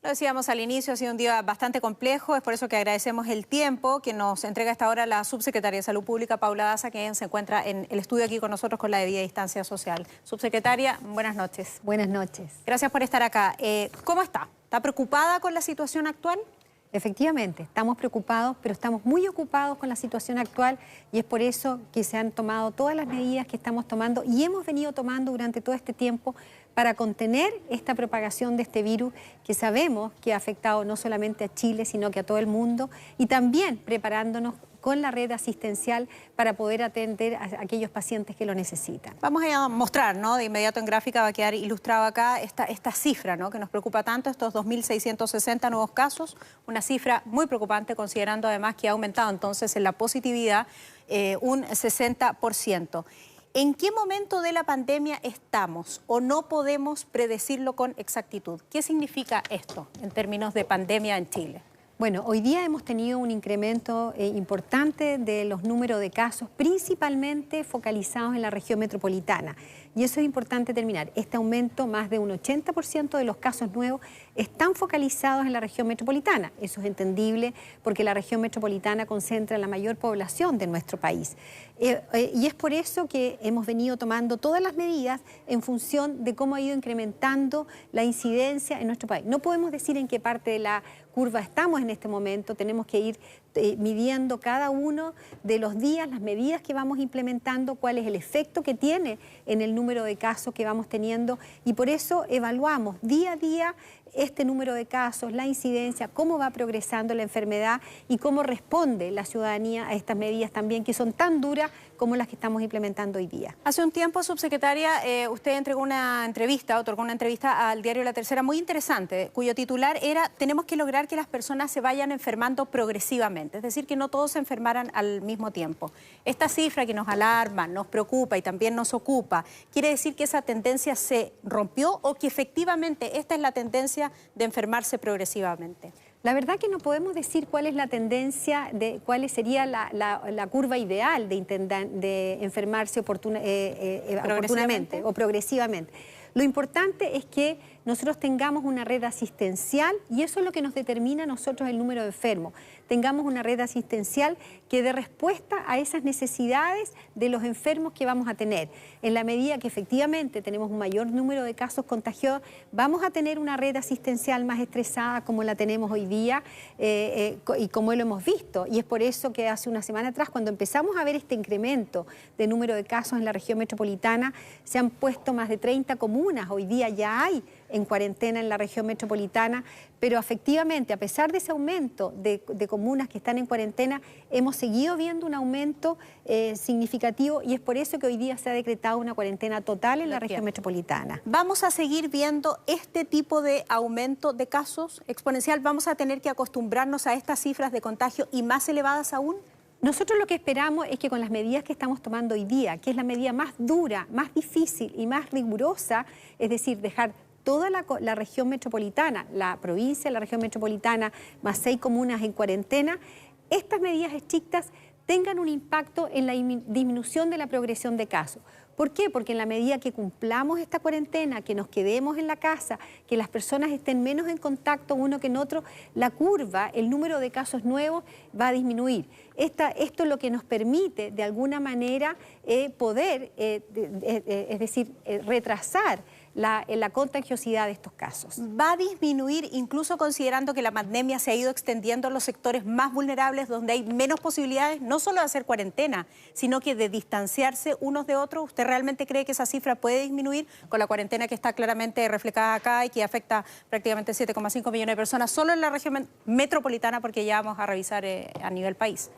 Lo decíamos al inicio, ha sido un día bastante complejo, es por eso que agradecemos el tiempo que nos entrega a esta hora la subsecretaria de Salud Pública, Paula Daza, quien se encuentra en el estudio aquí con nosotros con la debida distancia social. Subsecretaria, buenas noches. Buenas noches. Gracias por estar acá. ¿Cómo está? ¿Está preocupada con la situación actual? Efectivamente, estamos preocupados, pero estamos muy ocupados con la situación actual y es por eso que se han tomado todas las medidas que estamos tomando y hemos venido tomando durante todo este tiempo para contener esta propagación de este virus que sabemos que ha afectado no solamente a Chile, sino que a todo el mundo y también preparándonos con la red asistencial para poder atender a aquellos pacientes que lo necesitan. Vamos a mostrar, ¿no? De inmediato en gráfica va a quedar ilustrado acá esta cifra, ¿no? Que nos preocupa tanto, estos 2.660 nuevos casos, una cifra muy preocupante considerando además que ha aumentado entonces en la positividad un 60%. ¿En qué momento de la pandemia estamos o no podemos predecirlo con exactitud? ¿Qué significa esto en términos de pandemia en Chile? Bueno, hoy día hemos tenido un incremento importante de los números de casos, principalmente focalizados en la región metropolitana. Y eso es importante terminar. Este aumento, más de un 80% de los casos nuevos, están focalizados en la región metropolitana. Eso es entendible porque la región metropolitana concentra la mayor población de nuestro país. Y es por eso que hemos venido tomando todas las medidas en función de cómo ha ido incrementando la incidencia en nuestro país. No podemos decir en qué parte de la curva estamos en este momento, tenemos que ir midiendo cada uno de los días, las medidas que vamos implementando, cuál es el efecto que tiene en el número de casos que vamos teniendo y por eso evaluamos día a día este número de casos, la incidencia, cómo va progresando la enfermedad y cómo responde la ciudadanía a estas medidas también que son tan duras como las que estamos implementando hoy día. Hace un tiempo, subsecretaria, usted otorgó una entrevista al diario La Tercera muy interesante, cuyo titular era «Tenemos que lograr que las personas se vayan enfermando progresivamente», es decir, que no todos se enfermaran al mismo tiempo. Esta cifra que nos alarma, nos preocupa y también nos ocupa, ¿quiere decir que esa tendencia se rompió o que efectivamente esta es la tendencia de enfermarse progresivamente? La verdad que no podemos decir cuál es la tendencia, cuál sería la curva ideal de enfermarse oportunamente o progresivamente. Lo importante es que nosotros tengamos una red asistencial y eso es lo que nos determina a nosotros el número de enfermos. Tengamos una red asistencial que dé respuesta a esas necesidades de los enfermos que vamos a tener. En la medida que efectivamente tenemos un mayor número de casos contagiosos, vamos a tener una red asistencial más estresada como la tenemos hoy día y como lo hemos visto. Y es por eso que hace una semana atrás, cuando empezamos a ver este incremento de número de casos en la región metropolitana, se han puesto más de 30 comunas. Hoy día ya hay en cuarentena en la región metropolitana, pero efectivamente, a pesar de ese aumento de comunas que están en cuarentena, hemos seguido viendo un aumento significativo y es por eso que hoy día se ha decretado una cuarentena total en la región metropolitana. ¿Vamos a seguir viendo este tipo de aumento de casos exponencial? ¿Vamos a tener que acostumbrarnos a estas cifras de contagio y más elevadas aún? Nosotros lo que esperamos es que con las medidas que estamos tomando hoy día, que es la medida más dura, más difícil y más rigurosa, es decir, dejar toda la región metropolitana, la provincia, la región metropolitana, más 6 comunas en cuarentena, estas medidas estrictas tengan un impacto en la disminución de la progresión de casos. ¿Por qué? Porque en la medida que cumplamos esta cuarentena, que nos quedemos en la casa, que las personas estén menos en contacto uno que en otro, la curva, el número de casos nuevos va a disminuir. Esto es lo que nos permite, de alguna manera, poder, es decir, retrasar la contagiosidad de estos casos. ¿Va a disminuir incluso considerando que la pandemia se ha ido extendiendo a los sectores más vulnerables donde hay menos posibilidades, no solo de hacer cuarentena, sino que de distanciarse unos de otros? ¿Usted realmente cree que esa cifra puede disminuir con la cuarentena que está claramente reflejada acá y que afecta prácticamente 7,5 millones de personas solo en la región metropolitana, porque ya vamos a revisar a nivel país?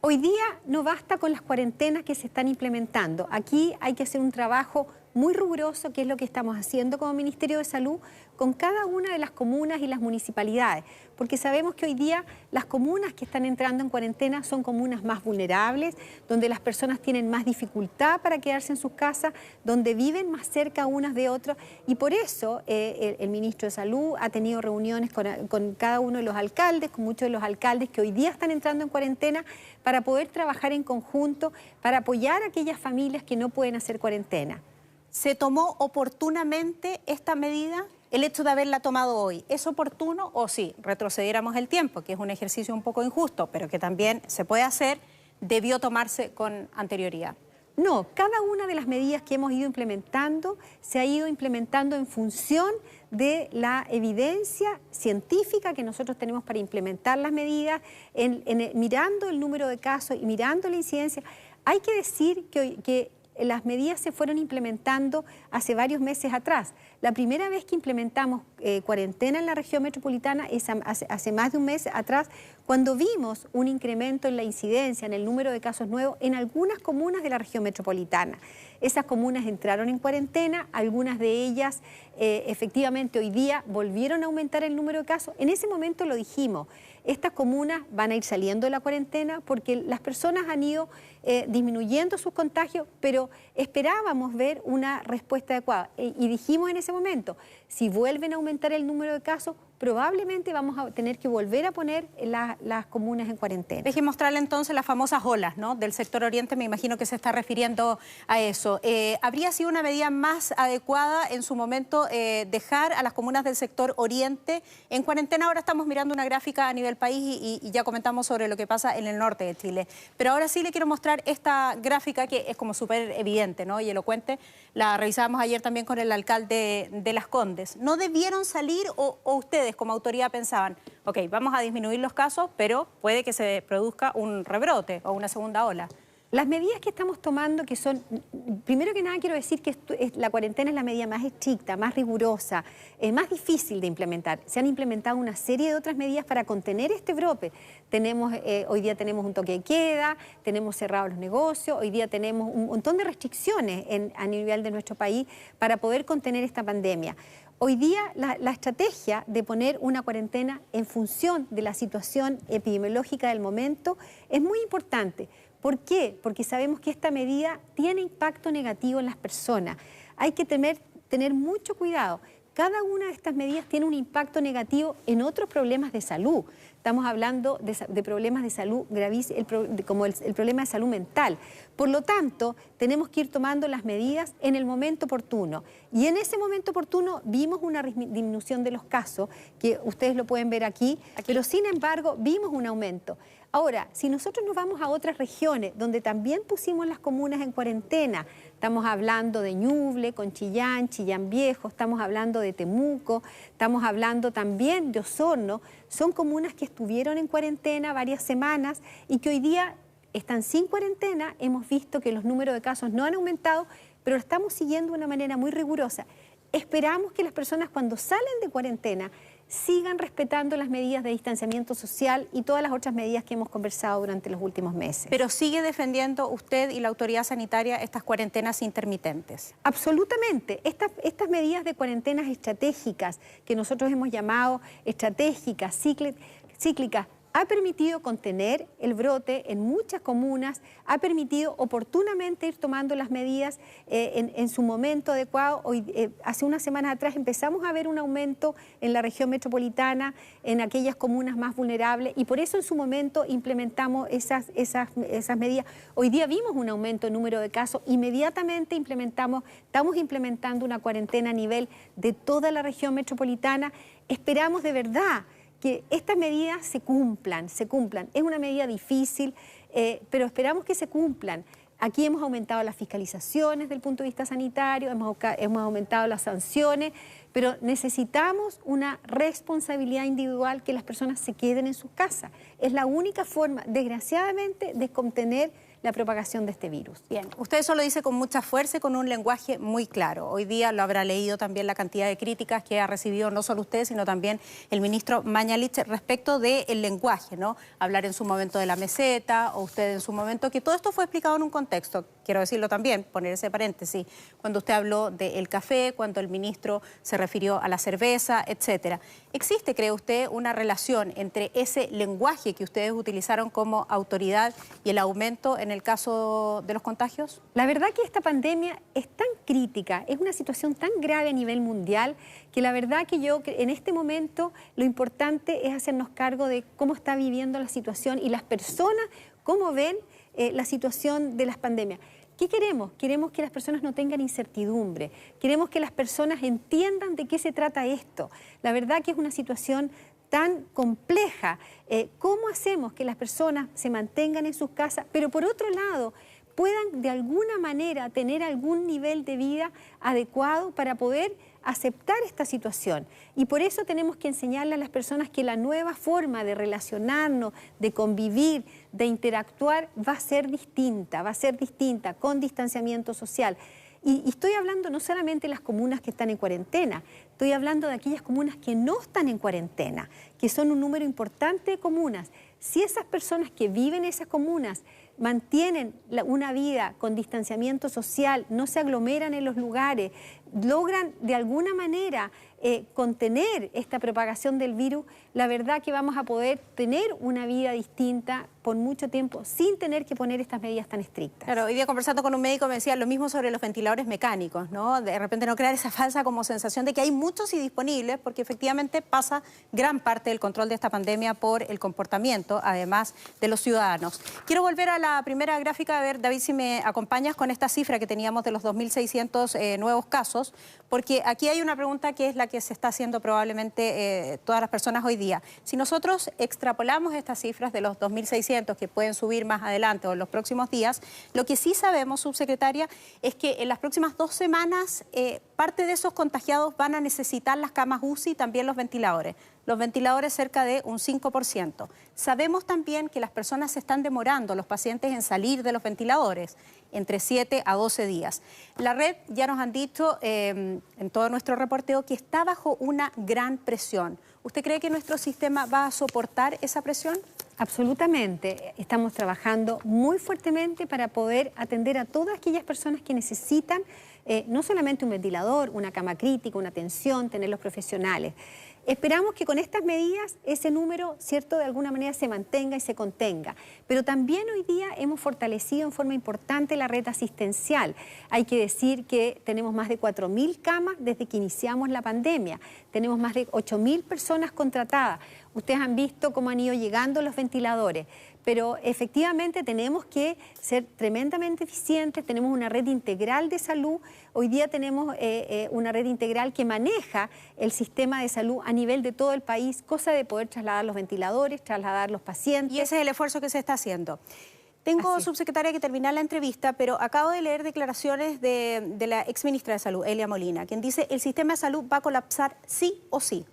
Hoy día no basta con las cuarentenas que se están implementando. Aquí hay que hacer un trabajo muy riguroso, que es lo que estamos haciendo como Ministerio de Salud con cada una de las comunas y las municipalidades, porque sabemos que hoy día las comunas que están entrando en cuarentena son comunas más vulnerables, donde las personas tienen más dificultad para quedarse en sus casas, donde viven más cerca unas de otras, y por eso el Ministro de Salud ha tenido reuniones con cada uno de los alcaldes, con muchos de los alcaldes que hoy día están entrando en cuarentena, para poder trabajar en conjunto, para apoyar a aquellas familias que no pueden hacer cuarentena. ¿Se tomó oportunamente esta medida? el hecho de haberla tomado hoy, ¿es oportuno o si retrocediéramos el tiempo, que es un ejercicio un poco injusto, pero que también se puede hacer, debió tomarse con anterioridad? No, cada una de las medidas que hemos ido implementando se ha ido implementando en función de la evidencia científica que nosotros tenemos para implementar las medidas, mirando el número de casos y mirando la incidencia. Hay que decir que las medidas se fueron implementando hace varios meses atrás. La primera vez que implementamos cuarentena en la región metropolitana es hace más de un mes atrás, cuando vimos un incremento en la incidencia, en el número de casos nuevos en algunas comunas de la región metropolitana. Esas comunas entraron en cuarentena, algunas de ellas efectivamente hoy día volvieron a aumentar el número de casos. En ese momento lo dijimos, estas comunas van a ir saliendo de la cuarentena porque las personas han ido disminuyendo sus contagios, pero esperábamos ver una respuesta adecuada. Y dijimos en ese momento, si vuelven a aumentar el número de casos, probablemente vamos a tener que volver a poner las comunas en cuarentena. Deje mostrarle entonces las famosas olas, ¿no?, del sector oriente, me imagino que se está refiriendo a eso. ¿Habría sido una medida más adecuada en su momento dejar a las comunas del sector oriente en cuarentena? Ahora estamos mirando una gráfica a nivel país y ya comentamos sobre lo que pasa en el norte de Chile. Pero ahora sí le quiero mostrar esta gráfica que es como súper evidente, ¿no?, y elocuente. La revisábamos ayer también con el alcalde de Las Condes. ¿No debieron salir o ustedes como autoridad pensaban, ok, vamos a disminuir los casos, pero puede que se produzca un rebrote o una segunda ola? Las medidas que estamos tomando, que son, primero que nada quiero decir que la cuarentena es la medida más estricta, más rigurosa, más difícil de implementar. Se han implementado una serie de otras medidas para contener este brote. Hoy día tenemos un toque de queda, tenemos cerrados los negocios, hoy día tenemos un montón de restricciones a nivel de nuestro país para poder contener esta pandemia. Hoy día la estrategia de poner una cuarentena en función de la situación epidemiológica del momento es muy importante. ¿Por qué? Porque sabemos que esta medida tiene impacto negativo en las personas. Hay que tener mucho cuidado. Cada una de estas medidas tiene un impacto negativo en otros problemas de salud. Estamos hablando de problemas de salud gravísimos, como el problema de salud mental. Por lo tanto, tenemos que ir tomando las medidas en el momento oportuno. Y en ese momento oportuno vimos una disminución de los casos, que ustedes lo pueden ver aquí, pero sin embargo vimos un aumento. Ahora, si nosotros nos vamos a otras regiones donde también pusimos las comunas en cuarentena, estamos hablando de Ñuble, Conchillán, Chillán Viejo, estamos hablando de Temuco, estamos hablando también de Osorno, son comunas que estuvieron en cuarentena varias semanas y que hoy día están sin cuarentena. Hemos visto que los números de casos no han aumentado, pero lo estamos siguiendo de una manera muy rigurosa. Esperamos que las personas cuando salen de cuarentena sigan respetando las medidas de distanciamiento social y todas las otras medidas que hemos conversado durante los últimos meses. ¿Pero sigue defendiendo usted y la autoridad sanitaria estas cuarentenas intermitentes? Absolutamente. Estas medidas de cuarentenas estratégicas, que nosotros hemos llamado estratégicas, cíclicas, ha permitido contener el brote en muchas comunas, ha permitido oportunamente ir tomando las medidas en su momento adecuado. Hace unas semanas atrás empezamos a ver un aumento en la región metropolitana, en aquellas comunas más vulnerables, y por eso en su momento implementamos esas medidas. Hoy día vimos un aumento en número de casos, inmediatamente estamos implementando una cuarentena a nivel de toda la región metropolitana. Esperamos de verdad que estas medidas se cumplan. Es una medida difícil, pero esperamos que se cumplan. Aquí hemos aumentado las fiscalizaciones desde el punto de vista sanitario, hemos aumentado las sanciones, pero necesitamos una responsabilidad individual, que las personas se queden en sus casas. Es la única forma, desgraciadamente, de contener la propagación de este virus. Bien, usted eso lo dice con mucha fuerza y con un lenguaje muy claro. Hoy día lo habrá leído también la cantidad de críticas que ha recibido no solo usted, sino también el ministro Mañalich respecto del lenguaje, ¿no? Hablar en su momento de la meseta, o usted en su momento, que todo esto fue explicado en un contexto. Quiero decirlo también, poner ese paréntesis, cuando usted habló del café, cuando el ministro se refirió a la cerveza, etcétera. ¿Existe, cree usted, una relación entre ese lenguaje que ustedes utilizaron como autoridad y el aumento en el caso de los contagios? La verdad que esta pandemia es tan crítica, es una situación tan grave a nivel mundial, que la verdad que en este momento lo importante es hacernos cargo de cómo está viviendo la situación y las personas, cómo ven la situación de las pandemias. ¿Qué queremos? Queremos que las personas no tengan incertidumbre, queremos que las personas entiendan de qué se trata esto. La verdad que es una situación tan compleja. ¿Cómo hacemos que las personas se mantengan en sus casas, pero por otro lado puedan de alguna manera tener algún nivel de vida adecuado para poder aceptar esta situación? Y por eso tenemos que enseñarle a las personas que la nueva forma de relacionarnos, de convivir, de interactuar va a ser distinta, con distanciamiento social. Y estoy hablando no solamente de las comunas que están en cuarentena, estoy hablando de aquellas comunas que no están en cuarentena, que son un número importante de comunas. Si esas personas que viven en esas comunas mantienen una vida con distanciamiento social, no se aglomeran en los lugares, logran de alguna manera contener esta propagación del virus, la verdad que vamos a poder tener una vida distinta por mucho tiempo sin tener que poner estas medidas tan estrictas. Claro, hoy día conversando con un médico me decía lo mismo sobre los ventiladores mecánicos, ¿no? De repente no crear esa falsa como sensación de que hay muchos y disponibles, porque efectivamente pasa gran parte del control de esta pandemia por el comportamiento, además de los ciudadanos. Quiero volver a la primera gráfica, a ver, David, si me acompañas con esta cifra que teníamos de los 2.600 nuevos casos, porque aquí hay una pregunta que es la que se está haciendo probablemente todas las personas hoy día. Si nosotros extrapolamos estas cifras de los 2.600 que pueden subir más adelante o en los próximos días, lo que sí sabemos, subsecretaria, es que en las próximas 2 semanas parte de esos contagiados van a necesitar las camas UCI y también los ventiladores. Los ventiladores cerca de un 5%. Sabemos también que las personas se están demorando, los pacientes, en salir de los ventiladores, entre 7 a 12 días. La red ya nos han dicho en todo nuestro reporteo que está bajo una gran presión. ¿Usted cree que nuestro sistema va a soportar esa presión? Absolutamente. Estamos trabajando muy fuertemente para poder atender a todas aquellas personas que necesitan no solamente un ventilador, una cama crítica, una atención, tener los profesionales. Esperamos que con estas medidas ese número, ¿cierto?, de alguna manera se mantenga y se contenga. Pero también hoy día hemos fortalecido en forma importante la red asistencial. Hay que decir que tenemos más de 4.000 camas desde que iniciamos la pandemia. Tenemos más de 8.000 personas contratadas. Ustedes han visto cómo han ido llegando los ventiladores. Pero efectivamente tenemos que ser tremendamente eficientes, tenemos una red integral de salud. Hoy día tenemos una red integral que maneja el sistema de salud a nivel de todo el país, cosa de poder trasladar los ventiladores, trasladar los pacientes. Y ese es el esfuerzo que se está haciendo. Tengo, subsecretaria, que terminar la entrevista, pero acabo de leer declaraciones de la exministra de Salud, Elia Molina, quien dice el sistema de salud va a colapsar sí o sí.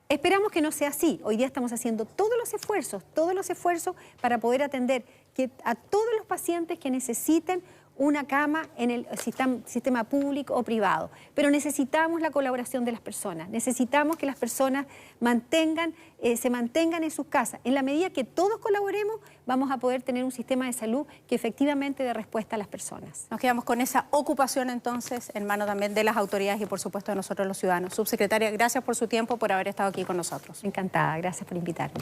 Esperamos que no sea así. Hoy día estamos haciendo todos los esfuerzos para poder atender a todos los pacientes que necesiten una cama en el sistema público o privado. Pero necesitamos la colaboración de las personas, necesitamos que las personas se mantengan en sus casas. En la medida que todos colaboremos, vamos a poder tener un sistema de salud que efectivamente dé respuesta a las personas. Nos quedamos con esa ocupación entonces en manos también de las autoridades y por supuesto de nosotros los ciudadanos. Subsecretaria, gracias por su tiempo, por haber estado aquí con nosotros. Encantada, gracias por invitarme.